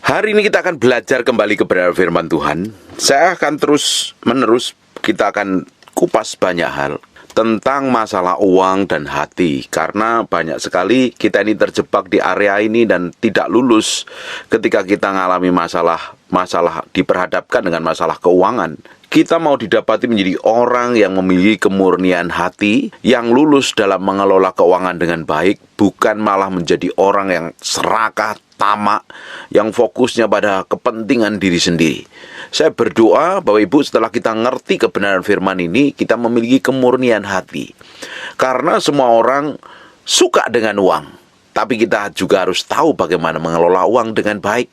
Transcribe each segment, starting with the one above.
Hari ini kita akan belajar kembali kebenaran firman Tuhan. Saya akan terus-menerus, kita akan kupas banyak hal tentang masalah uang dan hati. Karena banyak sekali kita ini terjebak di area ini dan tidak lulus ketika kita mengalami masalah diperhadapkan dengan masalah keuangan. Kita mau didapati menjadi orang yang memiliki kemurnian hati, yang lulus dalam mengelola keuangan dengan baik, bukan malah menjadi orang yang serakah, tamak, yang fokusnya pada kepentingan diri sendiri. Saya berdoa Bapak Ibu, setelah kita ngerti kebenaran firman ini, kita memiliki kemurnian hati. Karena semua orang suka dengan uang, tapi kita juga harus tahu bagaimana mengelola uang dengan baik.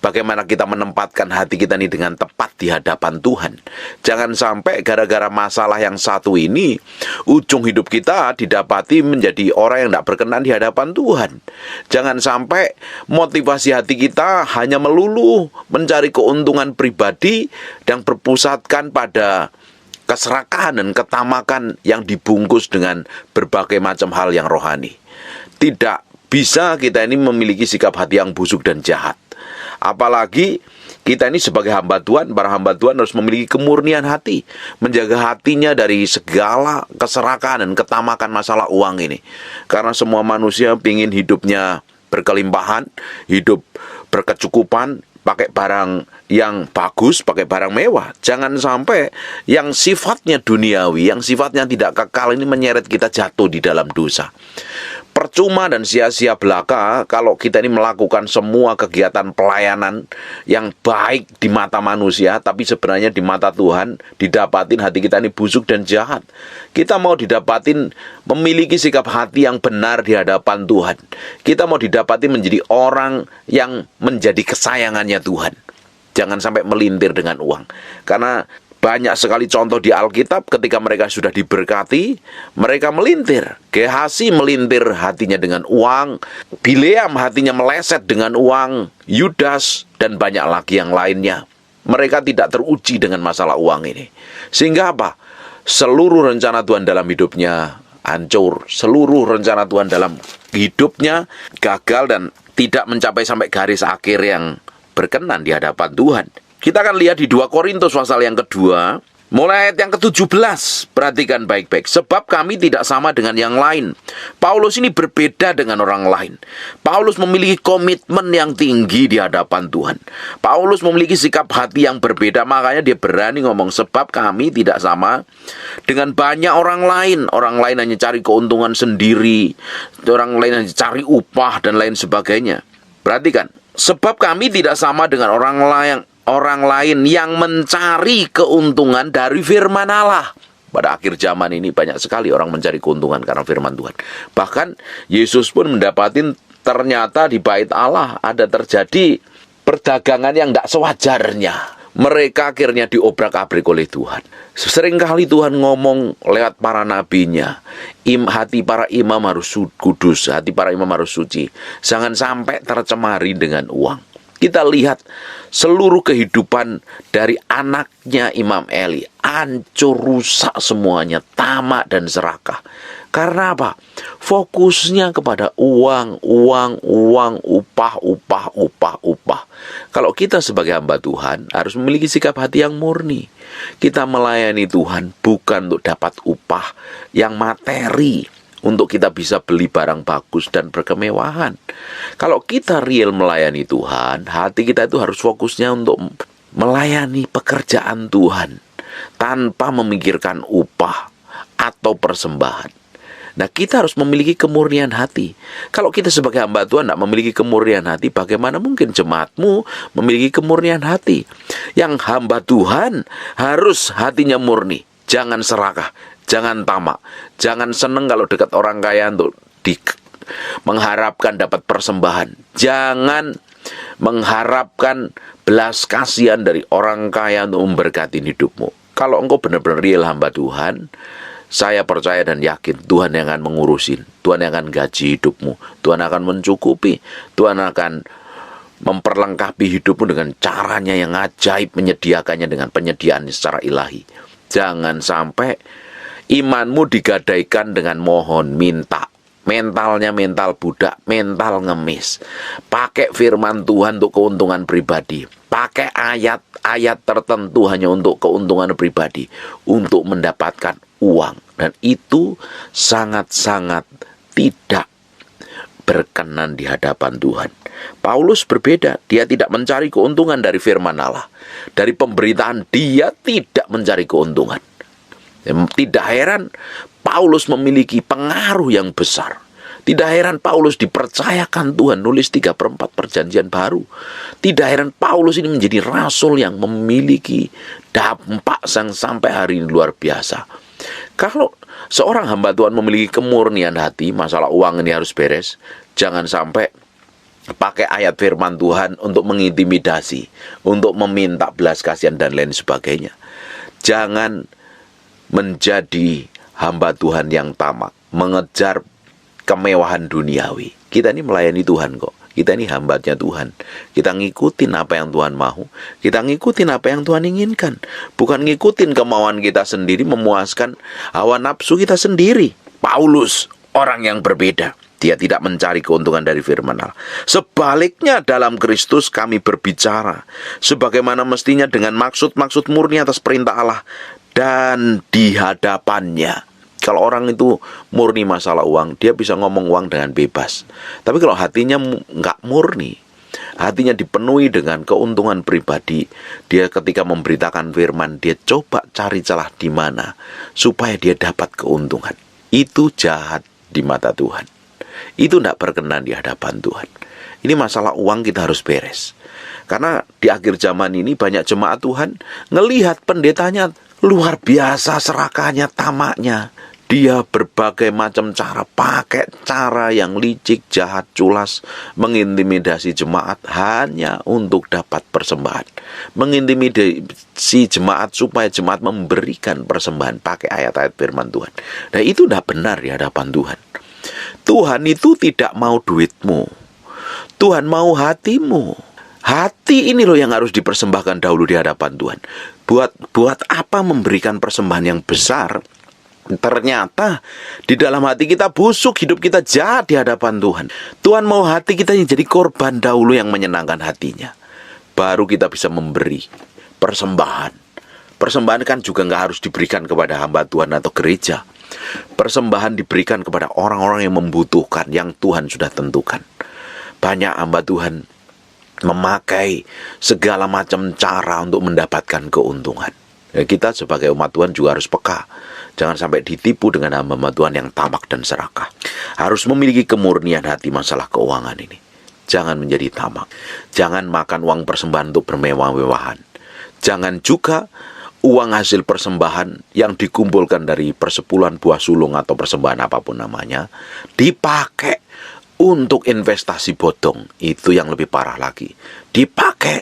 Bagaimana kita menempatkan hati kita ini dengan tepat di hadapan Tuhan. Jangan sampai gara-gara masalah yang satu ini, ujung hidup kita didapati menjadi orang yang tidak berkenan di hadapan Tuhan. Jangan sampai motivasi hati kita hanya melulu mencari keuntungan pribadi dan berpusatkan pada keserakahan dan ketamakan yang dibungkus dengan berbagai macam hal yang rohani. Tidak bisa kita ini memiliki sikap hati yang busuk dan jahat. Apalagi kita ini sebagai hamba Tuhan, para hamba Tuhan harus memiliki kemurnian hati, menjaga hatinya dari segala keserakahan dan ketamakan masalah uang ini. Karena semua manusia ingin hidupnya berkelimpahan, hidup berkecukupan, pakai barang yang bagus, pakai barang mewah. Jangan sampai yang sifatnya duniawi, yang sifatnya tidak kekal ini menyeret kita jatuh di dalam dosa. Percuma dan sia-sia belaka kalau kita ini melakukan semua kegiatan pelayanan yang baik di mata manusia, tapi sebenarnya di mata Tuhan didapatin hati kita ini busuk dan jahat. Kita mau didapatin memiliki sikap hati yang benar di hadapan Tuhan. Kita mau didapatin menjadi orang yang menjadi kesayangannya Tuhan. Jangan sampai melintir dengan uang. Karena banyak sekali contoh di Alkitab ketika mereka sudah diberkati, mereka melintir. Gehasi melintir hatinya dengan uang, Bileam hatinya meleset dengan uang, Yudas dan banyak lagi yang lainnya. Mereka tidak teruji dengan masalah uang ini. Sehingga apa? Seluruh rencana Tuhan dalam hidupnya hancur. Seluruh rencana Tuhan dalam hidupnya gagal dan tidak mencapai sampai garis akhir yang berkenan di hadapan Tuhan. Kita akan lihat di 2 Korintus pasal yang kedua, mulai ayat yang ke-17. Perhatikan baik-baik. Sebab kami tidak sama dengan yang lain. Paulus ini berbeda dengan orang lain. Paulus memiliki komitmen yang tinggi di hadapan Tuhan. Paulus memiliki sikap hati yang berbeda. Makanya dia berani ngomong, sebab kami tidak sama dengan banyak orang lain. Orang lain hanya cari keuntungan sendiri, orang lain hanya cari upah dan lain sebagainya. Perhatikan. Sebab kami tidak sama dengan orang lain yang mencari keuntungan dari firman Allah. Pada akhir zaman ini banyak sekali orang mencari keuntungan karena firman Tuhan. Bahkan Yesus pun mendapatin ternyata di bait Allah ada terjadi perdagangan yang tidak sewajarnya. Mereka akhirnya diobrak-abrik oleh Tuhan. Seringkali Tuhan ngomong lewat para nabinya, hati para imam harus kudus, hati para imam harus suci. Jangan sampai tercemari dengan uang. Kita lihat seluruh kehidupan dari anaknya Imam Eli, hancur, rusak semuanya, tamak dan serakah. Karena apa? Fokusnya kepada uang, upah. Kalau kita sebagai hamba Tuhan harus memiliki sikap hati yang murni. Kita melayani Tuhan bukan untuk dapat upah yang materi, untuk kita bisa beli barang bagus dan berkemewahan. Kalau kita real melayani Tuhan, hati kita itu harus fokusnya untuk melayani pekerjaan Tuhan tanpa memikirkan upah atau persembahan. Nah, kita harus memiliki kemurnian hati. Kalau kita sebagai hamba Tuhan tidak memiliki kemurnian hati, bagaimana mungkin jemaatmu memiliki kemurnian hati? Yang hamba Tuhan harus hatinya murni. Jangan serakah, jangan tamak, jangan seneng kalau dekat orang kaya untuk mengharapkan dapat persembahan. Jangan mengharapkan belas kasihan dari orang kaya untuk memberkati hidupmu. Kalau engkau benar-benar real hamba Tuhan, saya percaya dan yakin Tuhan yang akan mengurusin, Tuhan yang akan gaji hidupmu, Tuhan akan mencukupi, Tuhan akan memperlengkapi hidupmu dengan caranya yang ajaib, menyediakannya dengan penyediaan secara ilahi. Jangan sampai imanmu digadaikan dengan mohon, minta. mentalnya mental budak, mental ngemis. Pakai firman Tuhan untuk keuntungan pribadi. Pakai ayat-ayat tertentu hanya untuk keuntungan pribadi, untuk mendapatkan uang. Dan itu sangat-sangat tidak berkenan di hadapan Tuhan. Paulus berbeda, dia tidak mencari keuntungan dari firman Allah. Dari pemberitaan dia tidak mencari keuntungan. Tidak heran Paulus memiliki pengaruh yang besar. Tidak heran Paulus dipercayakan Tuhan nulis 3/4 perjanjian baru. Tidak heran Paulus ini menjadi rasul yang memiliki dampak yang sampai hari ini luar biasa. Kalau seorang hamba Tuhan memiliki kemurnian hati, masalah uang ini harus beres. Jangan sampai pakai ayat firman Tuhan untuk mengintimidasi, untuk meminta belas kasihan dan lain sebagainya. Jangan menjadi hamba Tuhan yang tamak, mengejar kemewahan duniawi. Kita ini melayani Tuhan kok. Kita ini hambanya Tuhan. Kita ngikutin apa yang Tuhan mau. Kita ngikutin apa yang Tuhan inginkan. Bukan ngikutin kemauan kita sendiri, memuaskan hawa nafsu kita sendiri. Paulus, orang yang berbeda. Dia tidak mencari keuntungan dari firman Allah. Sebaliknya dalam Kristus kami berbicara sebagaimana mestinya dengan maksud-maksud murni atas perintah Allah dan di hadapannya. Kalau orang itu murni masalah uang, dia bisa ngomong uang dengan bebas. Tapi kalau hatinya nggak murni, hatinya dipenuhi dengan keuntungan pribadi, dia ketika memberitakan firman, dia coba cari celah di mana supaya dia dapat keuntungan. Itu jahat di mata Tuhan. Itu tidak berkenan di hadapan Tuhan. Ini masalah uang kita harus beres. Karena di akhir zaman ini banyak jemaat Tuhan ngelihat pendetanya luar biasa serakahnya, tamaknya. Dia berbagai macam cara, pakai cara yang licik, jahat, culas, mengintimidasi jemaat hanya untuk dapat persembahan. Mengintimidasi jemaat supaya jemaat memberikan persembahan pakai ayat-ayat firman Tuhan. Nah itu tidak benar di hadapan Tuhan. Tuhan itu tidak mau duitmu. Tuhan mau hatimu. Hati ini loh yang harus dipersembahkan dahulu di hadapan Tuhan. Buat apa memberikan persembahan yang besar? Ternyata di dalam hati kita busuk, hidup kita jahat di hadapan Tuhan. Tuhan mau hati kita yang jadi korban dahulu yang menyenangkan hatinya. Baru kita bisa memberi persembahan. Persembahan kan juga nggak harus diberikan kepada hamba Tuhan atau gereja. Persembahan diberikan kepada orang-orang yang membutuhkan, yang Tuhan sudah tentukan. Banyak hamba Tuhan memakai segala macam cara untuk mendapatkan keuntungan. Ya, kita sebagai umat Tuhan juga harus peka. Jangan sampai ditipu dengan hamba Tuhan yang tamak dan serakah. Harus memiliki kemurnian hati masalah keuangan ini. Jangan menjadi tamak. Jangan makan uang persembahan untuk bermewah-mewahan. Jangan juga uang hasil persembahan yang dikumpulkan dari persepuluhan buah sulung atau persembahan apapun namanya, dipakai untuk investasi bodong. Itu yang lebih parah lagi. Dipakai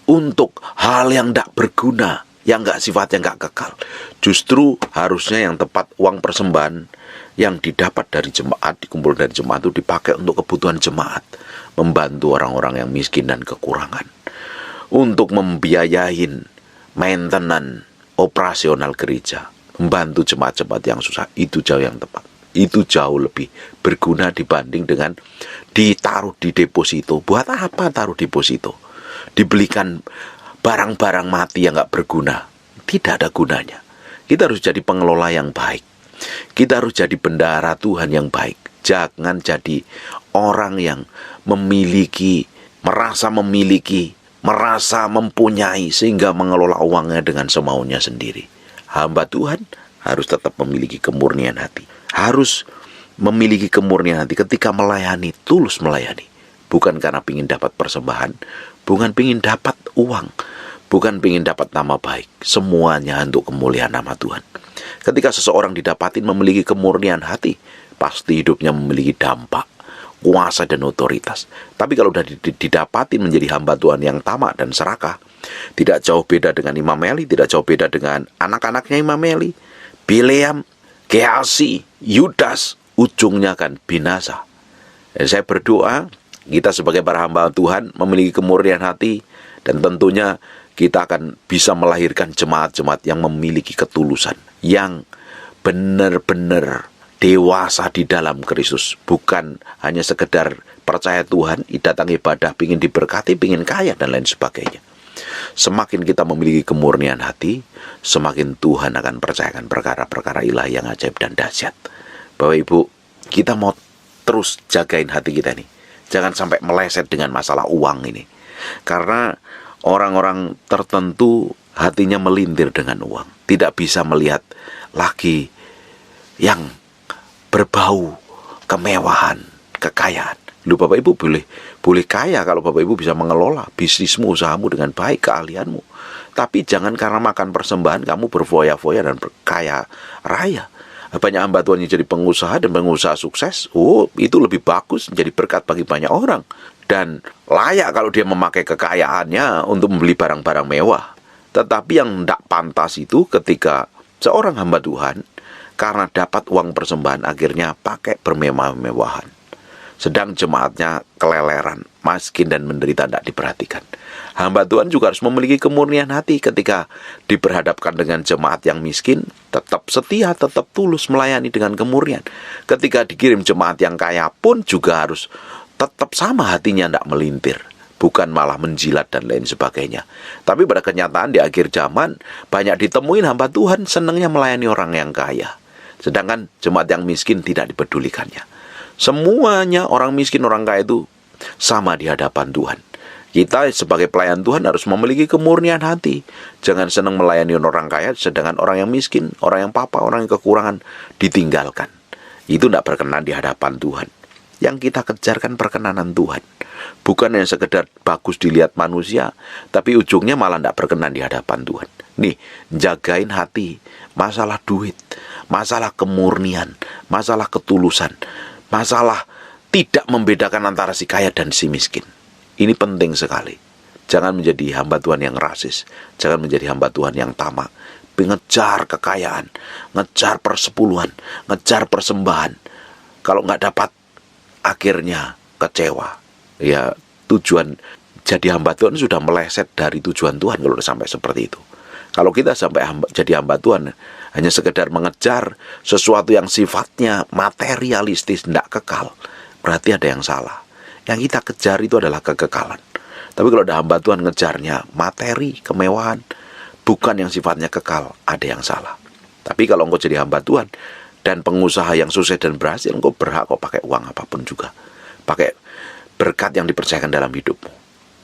untuk hal yang tidak berguna, yang nggak sifatnya nggak kekal. Justru harusnya yang tepat uang persembahan yang didapat dari jemaat, dikumpul dari jemaat itu dipakai untuk kebutuhan jemaat, membantu orang-orang yang miskin dan kekurangan, untuk membiayain maintenance operasional gereja, membantu jemaat-jemaat yang susah. Itu jauh yang tepat. Itu jauh lebih berguna dibanding dengan ditaruh di deposito. Buat apa taruh deposito? Dibelikan barang-barang mati yang gak berguna. Tidak ada gunanya. Kita harus jadi pengelola yang baik. Kita harus jadi bendahara Tuhan yang baik. Jangan jadi orang yang merasa mempunyai sehingga mengelola uangnya dengan semaunya sendiri. Hamba Tuhan harus tetap memiliki kemurnian hati. Harus memiliki kemurnian hati ketika melayani, tulus melayani. Bukan karena ingin dapat persembahan, bukan ingin dapat uang, bukan ingin dapat nama baik. Semuanya untuk kemuliaan nama Tuhan. Ketika seseorang didapatin memiliki kemurnian hati, pasti hidupnya memiliki dampak, kuasa dan otoritas. Tapi kalau sudah didapatin menjadi hamba Tuhan yang tamak dan serakah, tidak jauh beda dengan Imam Eli, tidak jauh beda dengan anak-anaknya Imam Eli, Bileam, Gehazi, Yudas, ujungnya akan binasa. Dan saya berdoa, kita sebagai para hamba Tuhan memiliki kemurnian hati, dan tentunya kita akan bisa melahirkan jemaat-jemaat yang memiliki ketulusan, yang benar-benar dewasa di dalam Kristus. Bukan hanya sekedar percaya Tuhan, datang ibadah, pingin diberkati, pingin kaya, dan lain sebagainya. Semakin kita memiliki kemurnian hati, semakin Tuhan akan percayakan perkara-perkara ilahi yang ajaib dan dahsyat. Bapak Ibu, kita mau terus jagain hati kita nih. Jangan sampai meleset dengan masalah uang ini. Karena orang-orang tertentu hatinya melintir dengan uang. Tidak bisa melihat lagi yang berbau kemewahan, kekayaan. Lu Bapak Ibu boleh kaya kalau Bapak Ibu bisa mengelola bisnismu, usahamu dengan baik, keahlianmu. Tapi jangan karena makan persembahan kamu berfoya-foya dan kaya raya. Banyak hamba Tuhan yang jadi pengusaha dan pengusaha sukses, itu lebih bagus, menjadi berkat bagi banyak orang. Dan layak kalau dia memakai kekayaannya untuk membeli barang-barang mewah. Tetapi yang tidak pantas itu ketika seorang hamba Tuhan, karena dapat uang persembahan, akhirnya pakai bermewah-mewahan. Sedang jemaatnya keleleran, miskin dan menderita, tidak diperhatikan. Hamba Tuhan juga harus memiliki kemurnian hati ketika diperhadapkan dengan jemaat yang miskin, tetap setia, tetap tulus melayani dengan kemurnian. Ketika dikirim jemaat yang kaya pun juga harus tetap sama hatinya, tidak melintir. Bukan malah menjilat dan lain sebagainya. Tapi pada kenyataan di akhir zaman, banyak ditemuin hamba Tuhan senangnya melayani orang yang kaya. Sedangkan jemaat yang miskin tidak dipedulikannya. Semuanya orang miskin, orang kaya itu sama di hadapan Tuhan. Kita sebagai pelayan Tuhan harus memiliki kemurnian hati. Jangan senang melayani orang kaya, sedangkan orang yang miskin, orang yang papa, orang yang kekurangan ditinggalkan. Itu tidak berkenan di hadapan Tuhan. Yang kita kejarkan perkenanan Tuhan. Bukan yang sekedar bagus dilihat manusia, tapi ujungnya malah tidak berkenan di hadapan Tuhan. Nih, jagain hati, masalah duit, masalah kemurnian, masalah ketulusan, masalah tidak membedakan antara si kaya dan si miskin. Ini penting sekali. Jangan menjadi hamba Tuhan yang rasis. Jangan menjadi hamba Tuhan yang tamak. Ngejar kekayaan, ngejar persepuluhan, ngejar persembahan. Kalau nggak dapat, akhirnya kecewa. Ya, tujuan jadi hamba Tuhan sudah meleset dari tujuan Tuhan kalau sampai seperti itu. Kalau kita sampai jadi hamba Tuhan hanya sekedar mengejar sesuatu yang sifatnya materialistis, tidak kekal, berarti ada yang salah. Yang kita kejar itu adalah kekekalan. Tapi kalau ada hamba Tuhan ngejarnya materi, kemewahan, bukan yang sifatnya kekal, ada yang salah. Tapi kalau engkau jadi hamba Tuhan dan pengusaha yang sukses dan berhasil, engkau berhak kok pakai uang apapun juga. Pakai berkat yang dipercayakan dalam hidupmu.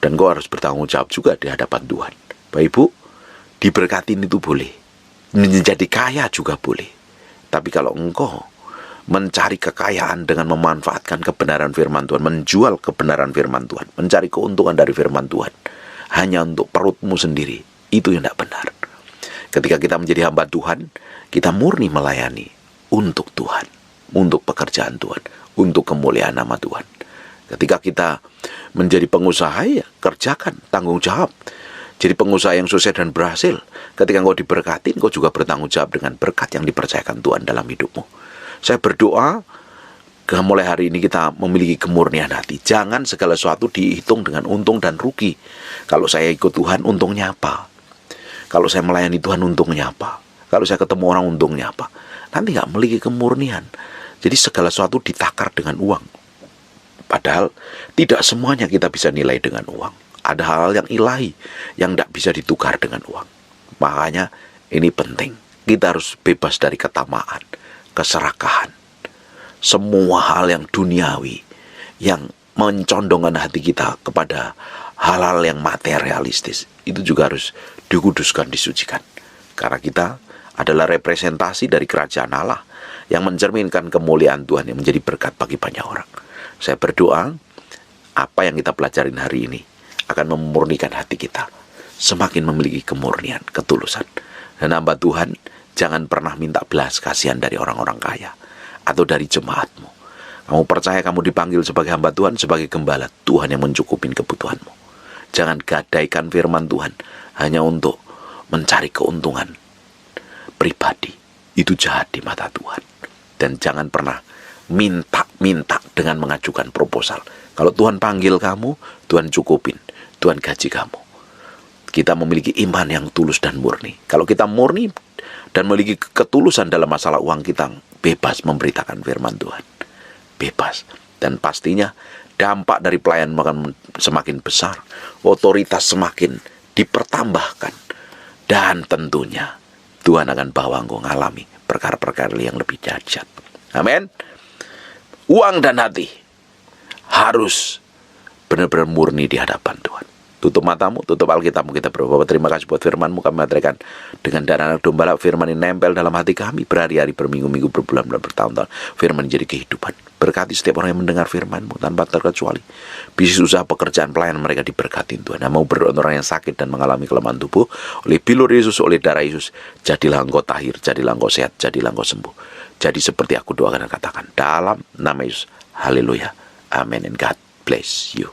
Dan engkau harus bertanggung jawab juga di hadapan Tuhan. Bapak Ibu, diberkatin itu boleh. Menjadi kaya juga boleh. Tapi kalau engkau mencari kekayaan dengan memanfaatkan kebenaran firman Tuhan, menjual kebenaran firman Tuhan, mencari keuntungan dari firman Tuhan hanya untuk perutmu sendiri, itu yang tidak benar. Ketika kita menjadi hamba Tuhan, kita murni melayani untuk Tuhan, untuk pekerjaan Tuhan, untuk kemuliaan nama Tuhan. Ketika kita menjadi pengusaha, ya kerjakan, tanggung jawab. Jadi pengusaha yang sukses dan berhasil, ketika engkau diberkati, engkau juga bertanggung jawab dengan berkat yang dipercayakan Tuhan dalam hidupmu. Saya berdoa, mulai hari ini kita memiliki kemurnian hati. Jangan segala sesuatu dihitung dengan untung dan rugi. Kalau saya ikut Tuhan, untungnya apa? Kalau saya melayani Tuhan, untungnya apa? Kalau saya ketemu orang, untungnya apa? Nanti nggak memiliki kemurnian. Jadi segala sesuatu ditakar dengan uang. Padahal tidak semuanya kita bisa nilai dengan uang. Ada hal-hal yang ilahi yang tidak bisa ditukar dengan uang. Makanya ini penting. Kita harus bebas dari ketamaan, keserakahan, semua hal yang duniawi yang mencondongkan hati kita kepada hal-hal yang materialistis, itu juga harus dikuduskan, disucikan. Karena kita adalah representasi dari kerajaan Allah yang mencerminkan kemuliaan Tuhan yang menjadi berkat bagi banyak orang. Saya berdoa apa yang kita pelajarin hari ini akan memurnikan hati kita, semakin memiliki kemurnian, ketulusan. Dan hamba Tuhan, jangan pernah minta belas kasihan dari orang-orang kaya atau dari jemaatmu. Kamu percaya kamu dipanggil sebagai hamba Tuhan, sebagai gembala, Tuhan yang mencukupin kebutuhanmu. Jangan gadaikan firman Tuhan hanya untuk mencari keuntungan pribadi. Itu jahat di mata Tuhan. Dan jangan pernah minta dengan mengajukan proposal. Kalau Tuhan panggil kamu, Tuhan cukupin, Tuhan gaji kamu. Kita memiliki iman yang tulus dan murni. Kalau kita murni dan memiliki ketulusan dalam masalah uang kita, bebas memberitakan firman Tuhan. Bebas. Dan pastinya dampak dari pelayanan akan semakin besar, otoritas semakin dipertambahkan, dan tentunya Tuhan akan bawa engkau mengalami perkara-perkara yang lebih dahsyat. Amin. Uang dan hati harus benar-benar murni di hadapan Tuhan. Tutup matamu, tutup Alkitabmu, kita berdoa. Bapak, terima kasih buat firman-Mu. Kami materaikan dengan darah anak domba, firman ini nempel dalam hati kami berhari-hari, berminggu-minggu, berbulan-bulan, bertahun-tahun. Firman jadi kehidupan. Berkati setiap orang yang mendengar firman-Mu tanpa terkecuali. Bisnis usaha, pekerjaan, pelayanan mereka diberkati Tuhan. Nah, mau berdoa orang yang sakit dan mengalami kelemahan tubuh, oleh bilur Yesus, oleh darah Yesus, jadilah engkau tahir, jadilah engkau sehat, jadilah engkau sembuh. Jadi seperti aku doakan dan katakan dalam nama Yesus. Haleluya. Amin. And God bless you.